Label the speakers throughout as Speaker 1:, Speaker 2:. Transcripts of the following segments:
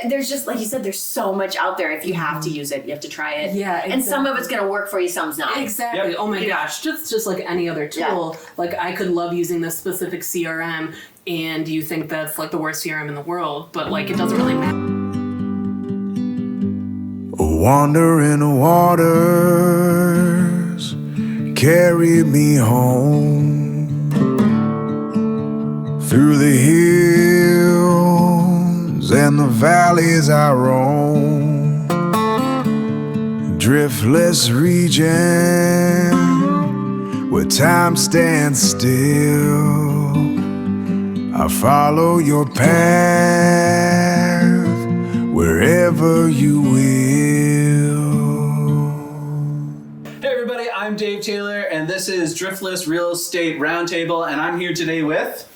Speaker 1: There's just, like you said, there's so much out there. If you have to use it, you have to try it.
Speaker 2: Yeah, exactly.
Speaker 1: And some of it's going to work for you, some's not.
Speaker 2: Exactly. Yep. Oh my gosh. Just like any other tool. Yeah. Like I could love using this specific CRM and you think that's like the worst CRM in the world, but like it doesn't really matter.
Speaker 3: Wandering waters carry me home through the hills and the valleys I roam, driftless region where time stands still. I follow your path wherever you will.
Speaker 4: Hey everybody, I'm Dave Taylor, and this is Driftless Real Estate Roundtable, and I'm here today with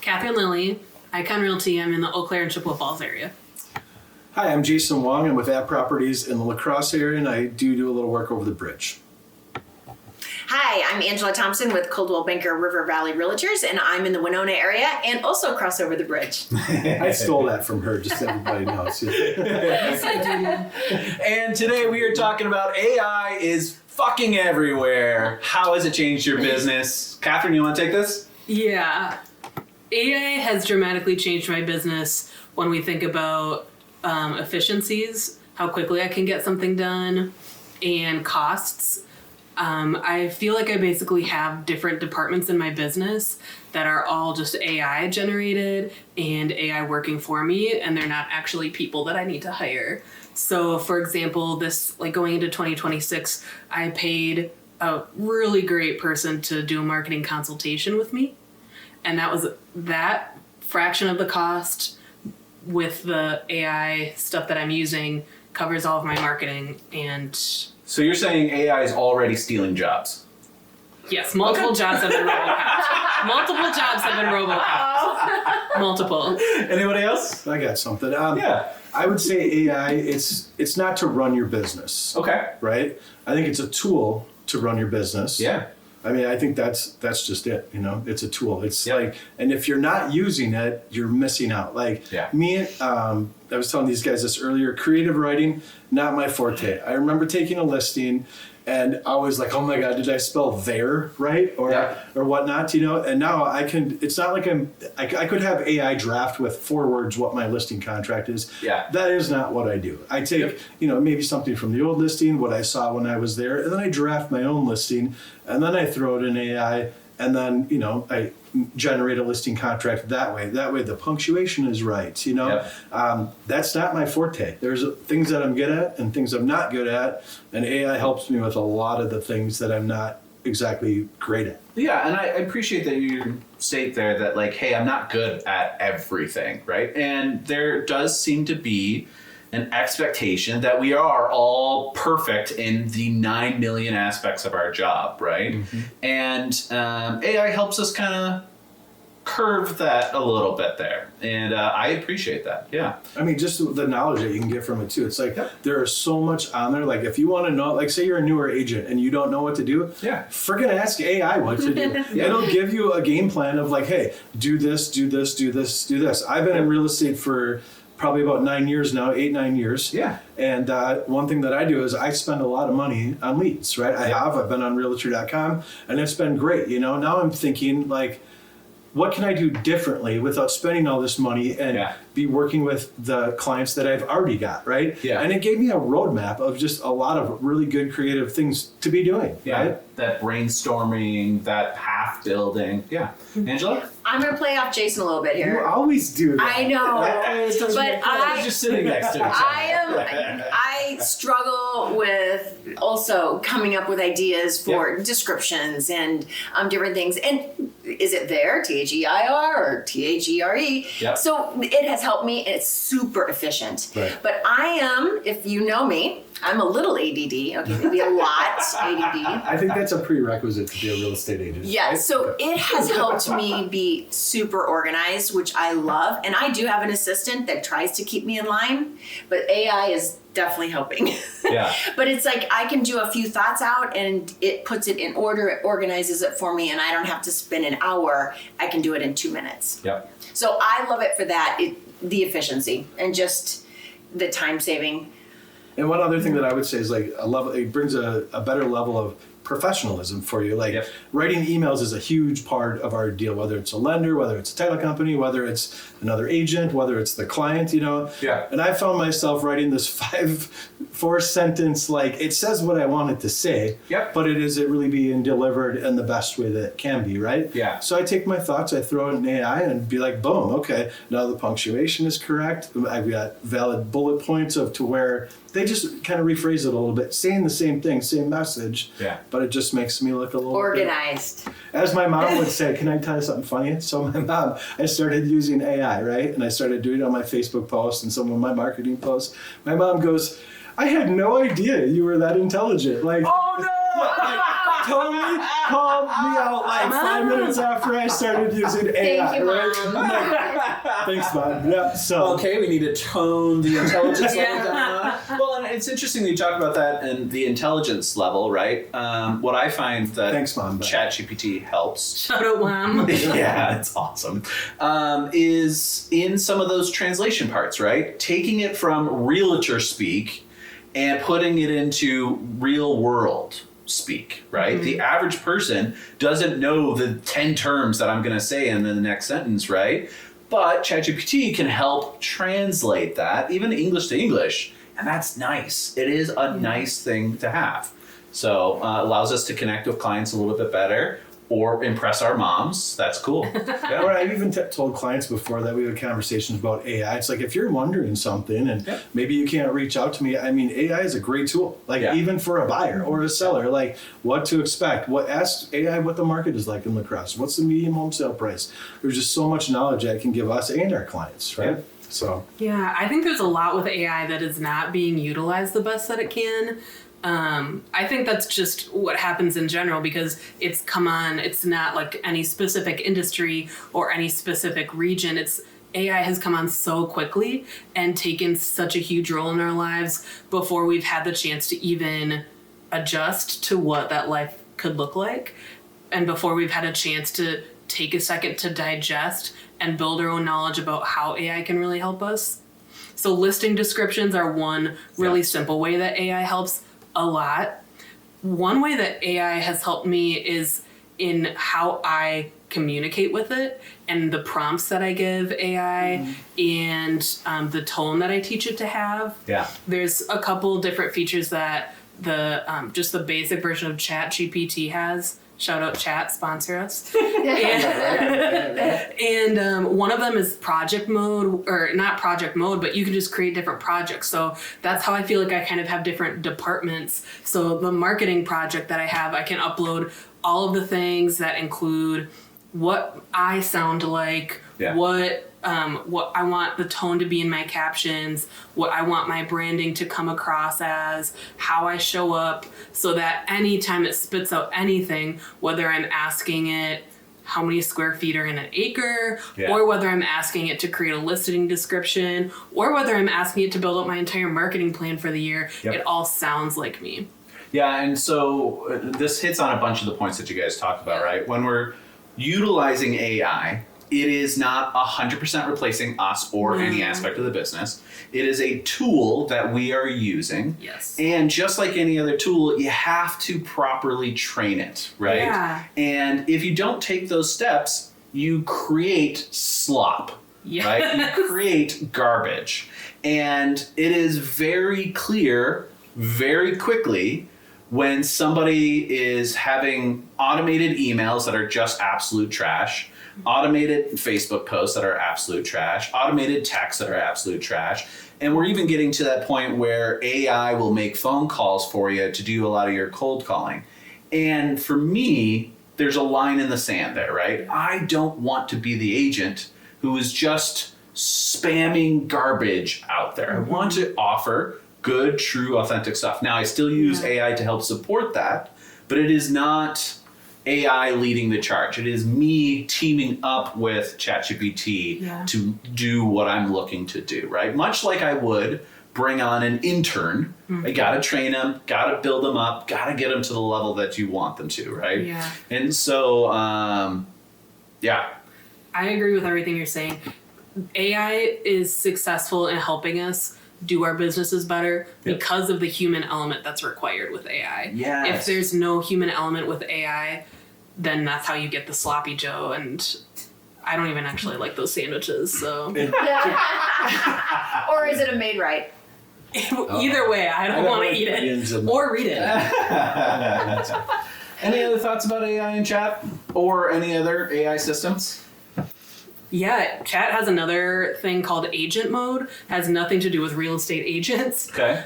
Speaker 2: Katherine Lilly, Icon Realty. I'm in the Eau Claire and Chippewa Falls area.
Speaker 5: Hi, I'm Jason Wong. I'm with App Properties in the La Crosse area, and I do a little work over the bridge.
Speaker 1: Hi, I'm Angela Thompson with Coldwell Banker River Valley Realtors, and I'm in the Winona area and also cross over the bridge.
Speaker 5: I stole that from her, just so everybody knows.
Speaker 4: And today we are talking about AI is fucking everywhere. How has it changed your business? Katherine, you want to take this?
Speaker 2: Yeah. AI has dramatically changed my business when we think about efficiencies, how quickly I can get something done, and costs. I feel like I basically have different departments in my business that are all just AI generated and AI working for me, and they're not actually people that I need to hire. So for example, going into 2026, I paid a really great person to do a marketing consultation with me. And that was that fraction of the cost with the AI stuff that I'm using covers all of my marketing. And
Speaker 4: so you're saying AI is already stealing jobs?
Speaker 2: Yes, multiple jobs have been RoboCop. Multiple jobs have been RoboCop. Multiple.
Speaker 4: Anybody else?
Speaker 5: I got something.
Speaker 4: Yeah.
Speaker 5: I would say AI, it's not to run your business.
Speaker 4: Okay.
Speaker 5: Right? I think it's a tool to run your business.
Speaker 4: Yeah.
Speaker 5: I mean, I think that's just it, it's a tool. It's like, and if you're not using it, you're missing out. Like me, I was telling these guys this earlier, creative writing, not my forte. I remember taking a listing and I was like, oh my God, did I spell there right? Or whatnot, and now I can, it's not like I could have AI draft with 4 words what my listing contract is. Yeah. That is not what I do. I take, maybe something from the old listing, what I saw when I was there, and then I draft my own listing, and then I throw it in AI, and then, I generate a listing contract that way. That way the punctuation is right, That's not my forte. There's things that I'm good at and things I'm not good at, and AI helps me with a lot of the things that I'm not exactly great at.
Speaker 4: Yeah, and I appreciate that you state there that hey, I'm not good at everything, right? And there does seem to be an expectation that we are all perfect in the 9 million aspects of our job, right? Mm-hmm. And AI helps us kind of curve that a little bit there. And I appreciate that, yeah. I
Speaker 5: mean, just the knowledge that you can get from it too. It's like, there is so much on there. Like if you want to know, say you're a newer agent and you don't know what to do, freaking ask AI what to do. It'll give you a game plan of hey, do this, do this, do this, do this. I've been in real estate for probably about 9 years now, 8-9 years. Yeah. And one thing that I do is I spend a lot of money on leads, right? I've been on realtor.com and it's been great. Now I'm thinking what can I do differently without spending all this money and be working with the clients that I've already got, right? Yeah. And it gave me a roadmap of just a lot of really good creative things to be doing, right?
Speaker 4: That brainstorming, that path building. Yeah. Angela?
Speaker 1: I'm going to play off Jason a little bit here.
Speaker 5: You always do that.
Speaker 1: I know.
Speaker 4: But I just sitting next to each other.
Speaker 1: I struggle with also coming up with ideas for descriptions and different things. And is it there, THEIR or THERE? Yep. So it has helped me, and it's super efficient. Right. But I am, if you know me, I'm a little ADD, okay, maybe a lot ADD.
Speaker 5: I think that's a prerequisite to be a real estate agent.
Speaker 1: Yeah, so it has helped me be super organized, which I love. And I do have an assistant that tries to keep me in line, but AI is definitely helping. Yeah. But it's I can do a few thoughts out and it puts it in order, it organizes it for me, and I don't have to spend an hour. I can do it in 2 minutes. Yep. So I love it for that. the efficiency and just the time saving.
Speaker 5: And one other thing that I would say is like it brings a better level of professionalism for you. Like writing emails is a huge part of our deal, whether it's a lender, whether it's a title company, whether it's another agent, whether it's the client,
Speaker 4: Yeah.
Speaker 5: And I found myself writing this 4 sentence, like it says what I want it to say, but is it really being delivered in the best way that it can be, right?
Speaker 4: Yeah.
Speaker 5: So I take my thoughts, I throw it in AI and be like, boom, okay, now the punctuation is correct. I've got valid bullet points to where they just kind of rephrase it a little bit, saying the same thing, same message.
Speaker 4: Yeah.
Speaker 5: But it just makes me look a little
Speaker 1: organized.
Speaker 5: As my mom would say, can I tell you something funny? So my mom, I started using AI, right? And I started doing it on my Facebook posts and some of my marketing posts. My mom goes, I had no idea you were that intelligent. Like,
Speaker 4: Oh no!
Speaker 5: totally called me out like 5 minutes after I started using AI.
Speaker 1: Thank you,
Speaker 5: right?
Speaker 1: Mom.
Speaker 5: I'm like, thanks, Mom. Yeah. So
Speaker 4: Okay, we need to tone the intelligence level down. Well, and it's interesting that you talk about that and the intelligence level, right? What I find that
Speaker 5: Thanks, Mom.
Speaker 4: ChatGPT helps.
Speaker 2: Shout out, Wham.
Speaker 4: Yeah, it's awesome. Is in some of those translation parts, right? Taking it from realtor speak and putting it into real world speak, right?
Speaker 2: Mm-hmm.
Speaker 4: The average person doesn't know the 10 terms that I'm going to say in the next sentence, right? But ChatGPT can help translate that, even English to English. And that's nice. It is a nice thing to have. So allows us to connect with clients a little bit better or impress our moms. That's cool. Yeah.
Speaker 5: Or I've even told clients before that we had conversations about AI. It's like if you're wondering something and maybe you can't reach out to me, I mean, AI is a great tool. Like even for a buyer or a seller, like what to expect. Ask AI what the market is like in La Crosse. What's the median home sale price? There's just so much knowledge that it can give us and our clients, right?
Speaker 4: Yeah.
Speaker 5: So
Speaker 2: Yeah, I think there's a lot with AI that is not being utilized the best that it can. I think that's just what happens in general because it's not like any specific industry or any specific region. AI has come on so quickly and taken such a huge role in our lives before we've had the chance to even adjust to what that life could look like. And before we've had a chance to take a second to digest and build our own knowledge about how AI can really help us. So listing descriptions are one really simple way that AI helps a lot. One way that AI has helped me is in how I communicate with it and the prompts that I give AI and the tone that I teach it to have.
Speaker 4: Yeah.
Speaker 2: There's a couple different features that just the basic version of ChatGPT has. Shout out Chat, sponsor us. And one of them is project mode, or not project mode, but you can just create different projects. So that's how I feel like I kind of have different departments. So the marketing project that I have, I can upload all of the things that include what I sound like, what I want the tone to be in my captions, what I want my branding to come across as, how I show up, so that anytime it spits out anything, whether I'm asking it how many square feet are in an acre, or whether I'm asking it to create a listing description, or whether I'm asking it to build up my entire marketing plan for the year, it all sounds like me.
Speaker 4: Yeah, and so this hits on a bunch of the points that you guys talked about, right? When we're utilizing AI, it is not 100% replacing us or any aspect of the business. It is a tool that we are using.
Speaker 2: Yes.
Speaker 4: And just like any other tool, you have to properly train it, right?
Speaker 2: Yeah.
Speaker 4: And if you don't take those steps, you create slop, right? You create garbage. And it is very clear very quickly when somebody is having automated emails that are just absolute trash, automated Facebook posts that are absolute trash, automated texts that are absolute trash. And we're even getting to that point where AI will make phone calls for you to do a lot of your cold calling. And for me, there's a line in the sand there, right? I don't want to be the agent who is just spamming garbage out there. I want to offer good, true, authentic stuff. Now, I still use AI to help support that, but it is not AI leading the charge. It is me teaming up with ChatGPT to do what I'm looking to do, right? Much like I would bring on an intern. I gotta train them, gotta build them up, gotta get them to the level that you want them to, right?
Speaker 2: Yeah.
Speaker 4: And so,
Speaker 2: I agree with everything you're saying. AI is successful in helping us do our businesses better because of the human element that's required with AI.
Speaker 4: Yes.
Speaker 2: If there's no human element with AI, then that's how you get the sloppy Joe, and I don't even actually like those sandwiches, so
Speaker 1: Or is it a made right?
Speaker 2: either way, I don't want to eat it or read it.
Speaker 4: Any other thoughts about AI in chat or any other AI systems?
Speaker 2: Yeah, chat has another thing called agent mode. Has nothing to do with real estate agents.
Speaker 4: Okay.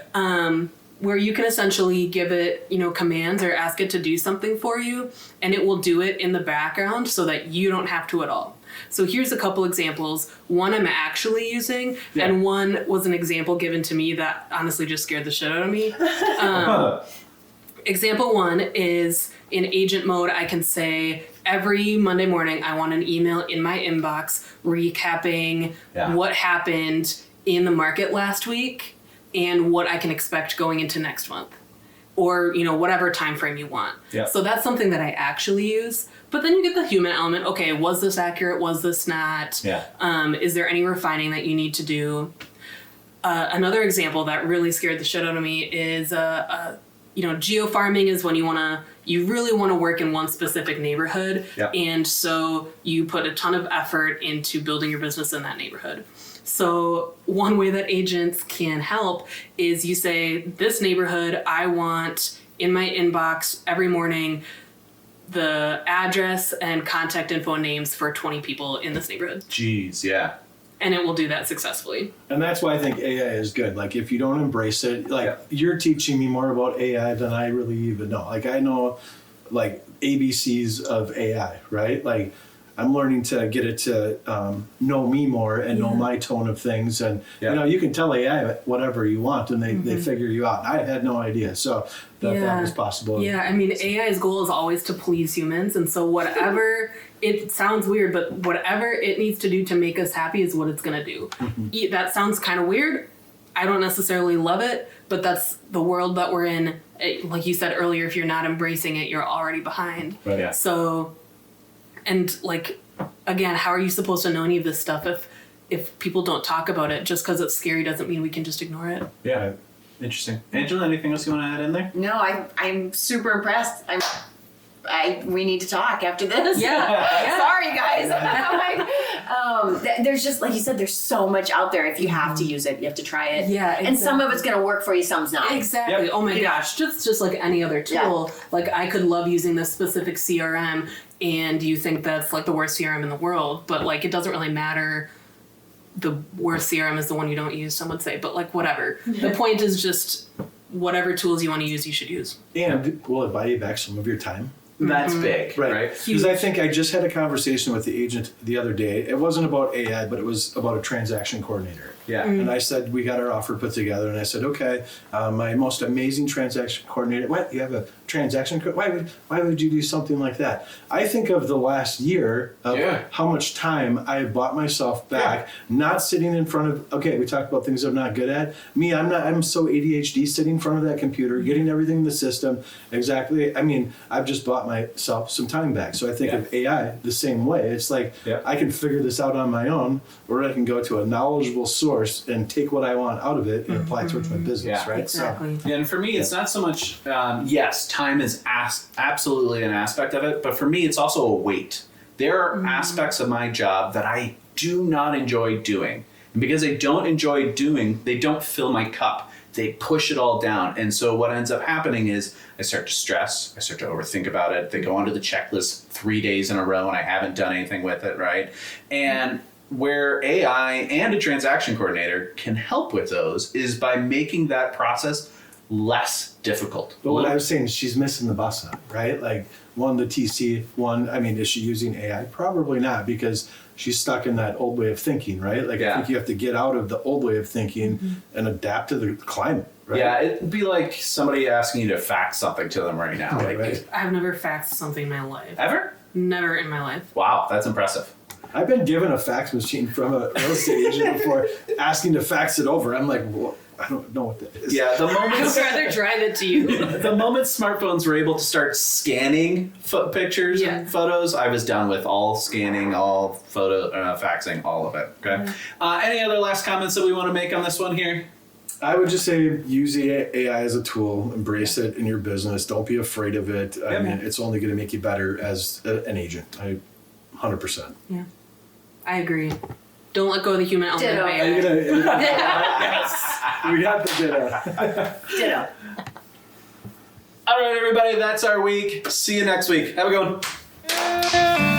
Speaker 2: Where you can essentially give it, commands or ask it to do something for you, and it will do it in the background so that you don't have to at all. So here's a couple examples. One I'm actually using, and one was an example given to me that honestly just scared the shit out of me. Example one is in agent mode. I can say every Monday morning I want an email in my inbox recapping what happened in the market last week and what I can expect going into next month, or whatever time frame you want. So that's something that I actually use. But then you get the human element. Okay, was this accurate? Was this not? Is there any refining that you need to do? Another example that really scared the shit out of me is geofarming is when you really want to work in one specific neighborhood, and so you put a ton of effort into building your business in that neighborhood. So one way that agents can help is you say, this neighborhood, I want in my inbox every morning the address and contact info names for 20 people in this neighborhood.
Speaker 4: Jeez, yeah.
Speaker 2: And it will do that successfully.
Speaker 5: And that's why I think AI is good. Like, if you don't embrace it, you're teaching me more about AI than I really even know. Like, I know, ABCs of AI, right? Like, I'm learning to get it to know me more and know my tone of things. And, you can tell AI whatever you want and they figure you out. I had no idea. So that was possible.
Speaker 2: Yeah, I mean, AI's goal is always to please humans. And so whatever, it sounds weird, but whatever it needs to do to make us happy is what it's going to do. That sounds kind of weird. I don't necessarily love it, but that's the world that we're in. Like you said earlier, if you're not embracing it, you're already behind.
Speaker 5: Right. Yeah.
Speaker 2: So... And again, how are you supposed to know any of this stuff if people don't talk about it? Just because it's scary doesn't mean we can just ignore it.
Speaker 4: Yeah, interesting. Angela, anything else you want to add in there?
Speaker 1: No, I'm super impressed. We need to talk after this.
Speaker 2: Yeah.
Speaker 1: Sorry, guys. There's just, like you said, there's so much out there. If you have to use it, you have to try it.
Speaker 2: Yeah, exactly.
Speaker 1: And some of it's going to work for you, some's not.
Speaker 2: Exactly. Oh my gosh. Just like any other tool. Like, I could love using this specific CRM, and you think that's like the worst CRM in the world, but it doesn't really matter. The worst CRM is the one you don't use, some would say, but whatever. The point is just whatever tools you want to use, you should use.
Speaker 5: And will it buy you back some of your time?
Speaker 4: That's big, right?
Speaker 5: Because I think I just had a conversation with the agent the other day. It wasn't about AI, but it was about a transaction coordinator.
Speaker 4: Yeah.
Speaker 5: And I said, we got our offer put together, and I said, okay, my most amazing transaction coordinator. What? You have a transaction? Why would you do something like that? I think of the last year of how much time I have bought myself back, not sitting in front of. Okay, we talked about things I'm not good at. Me, I'm so ADHD, sitting in front of that computer, getting everything in the system. Exactly. I mean, I've just bought myself some time back. So I think of AI the same way. It's like I can figure this out on my own, or I can go to a knowledgeable source and take what I want out of it and apply it towards my business, right?
Speaker 2: Exactly.
Speaker 4: So, and for me, it's not so much, yes, time is absolutely an aspect of it, but for me, it's also a weight. There are aspects of my job that I do not enjoy doing. And because I don't enjoy doing, they don't fill my cup. They push it all down. And so what ends up happening is I start to stress. I start to overthink about it. They go onto the checklist 3 days in a row and I haven't done anything with it, right? And where AI and a transaction coordinator can help with those is by making that process less difficult.
Speaker 5: But what I was saying is she's missing the bus on, right? Like, one, the TC, is she using AI? Probably not, because she's stuck in that old way of thinking, right? Like, I think you have to get out of the old way of thinking and adapt to the climate, right?
Speaker 4: Yeah, it'd be like somebody asking you to fax something to them right now.
Speaker 5: Right.
Speaker 2: I've never faxed something in my life.
Speaker 4: Ever?
Speaker 2: Never in my life.
Speaker 4: Wow, that's impressive.
Speaker 5: I've been given a fax machine from a real estate agent before, asking to fax it over. I'm like, I don't know what that is.
Speaker 4: Yeah, the
Speaker 2: I'd
Speaker 4: moment
Speaker 2: rather drive it to you.
Speaker 4: the moment smartphones were able to start scanning pictures
Speaker 2: Yeah.
Speaker 4: and photos, I was done with all scanning, all photo faxing, all of it. Okay. Any other last comments that we want to make on this one here?
Speaker 5: I would just say use AI as a tool, embrace it in your business. Don't be afraid of it. I mean, it's only going to make you better as an agent. 100%.
Speaker 2: Yeah, I agree. Don't let go of the human element
Speaker 1: Ditto.
Speaker 2: of
Speaker 5: Are you
Speaker 2: AI.
Speaker 5: gonna,
Speaker 1: Yes.
Speaker 5: we got the ditto.
Speaker 1: Ditto.
Speaker 4: All right, everybody, that's our week. See you next week. Have a good one.